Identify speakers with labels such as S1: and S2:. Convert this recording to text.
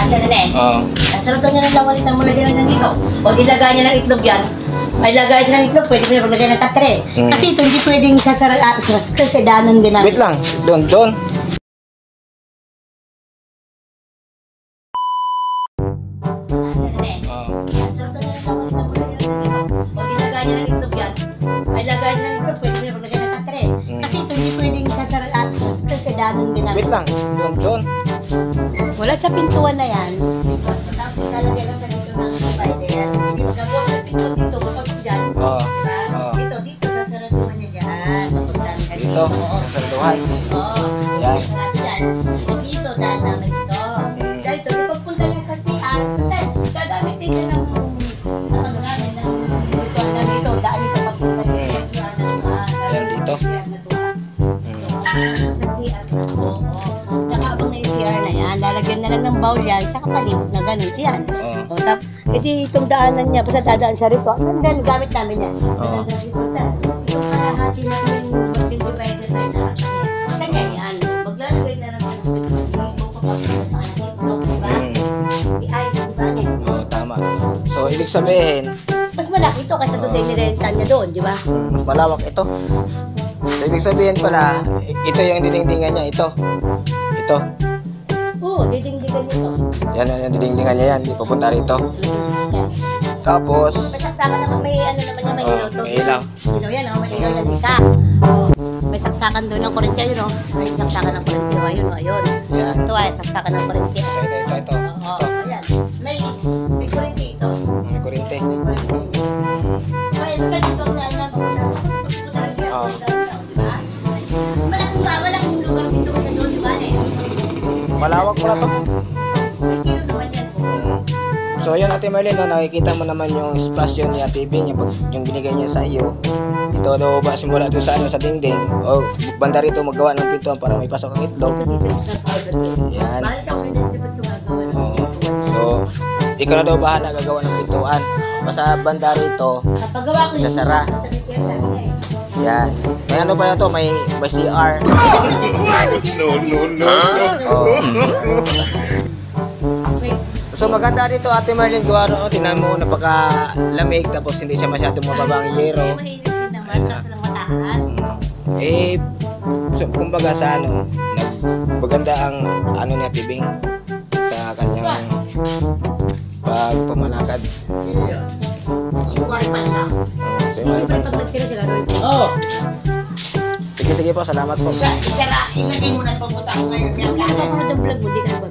S1: Asa na eh.
S2: Oo.
S1: Sarap niya ng lawalitan mo lagyan ng dito. O ilagay niya ng itlog yan. Ay lagay niya ng itlog, pwede mo lagay ng katre. Kasi ito hindi pwedeng kasi danan din namin.
S2: Wait lang. Doon.
S1: Danan din namin.
S2: Wait lang. Doon.
S1: Wala sa pintuan na yan. Tapos lalagyan lang sa dito ng spider. Hindi magagawa sa pintuan dito, papasok dyan.
S2: Oo.
S1: Diba? Dito, sa saratuhan niya dyan. Papuntahan ka
S2: Dito. Sa saratuhan.
S1: Oo.
S2: Yan.
S1: Sarado dyan. Dito, daan namin dito. Dahil ito, di pagpunta niya sa CR, basta gagamitin niya ng ano namin, ng ritual na dito. Daan ito papunta niya sa CR na tuhan.
S2: Yan dito.
S1: Sa CR na tuhan. Sa CR na tuhan. Nakabang na yung CR na yan, lalagyan na lang ng bowl yan, saka palibot na ganun. Yan. O, edi itong daanan niya, basta dadaan siya rito. Nandun, gamit namin yan. Basta, itong kalahati na yung vacuum divider na yun. Kanya yan. Maglalagay na lang sa papapunta sa kanan dito. Diba? I-ayos, diba?
S2: Oo, tama. So, ibig sabihin,
S1: Mas malaki ito kaysa doon sa inirenta niya doon, di ba?
S2: mas malawak ito. So, ibig sabihin pala, ito yung didingdingan niya, ito.
S1: Oo, didingdigan nito.
S2: Yan yung didingdingan niya yan, di papunta rito.
S1: Yan.
S2: Tapos,
S1: May saksakan naman, may ano naman niya, may ilaw doon.
S2: may ilaw.
S1: Ilaw yan, may ilaw yan isa. May saksakan doon ng kurente, yun may saksakan ng kurente, ayun.
S2: Yan.
S1: Ito ay saksakan ng kurente.
S2: Ito.
S1: Oo, ayan. May kurente ito.
S2: May kurente.
S1: Kaya sa dito na alam ko na malaking lugar dito sa doon, di ba?
S2: Malawak pala to.
S1: May kilo naman yan po.
S2: So, yun Ate Marlene, no, nakikita mo naman yung splash yun ni Ate Bing, yung binigay niya sa iyo. Ito daw ba simula doon sa sa dingding. O, banda rito magawa ng pintuan para may pasok ang itlog.
S1: Dito sa powder.
S2: Yan.
S1: Balas ako sa dito basta gagawa ng
S2: Oo. So, ikaw na daw bahala gagawa ng pintuan. Basta banda rito,
S1: kapagawa ko yun,
S2: Sasara.
S1: basta may siya sa akin eh.
S2: yan. May ano pa to, may CR. Oo. So maganda dito Ate Marlene, gawa rin, tingnan mo, napakalamig tapos hindi siya masyadong mababa ang yero.
S1: Mainit din naman, kaso lang mataas.
S2: So, kumbaga sa maganda ang ni Ate Bing sa kanyang pagpamalakad.
S1: Suwari pa siya.
S2: Sa mga bansa.
S1: Oo.
S2: Sige po, salamat po.
S1: Isa ra, ilagay mo na sa papunta ko ngayon. Kaya ako ng vlog mo, di ka ba?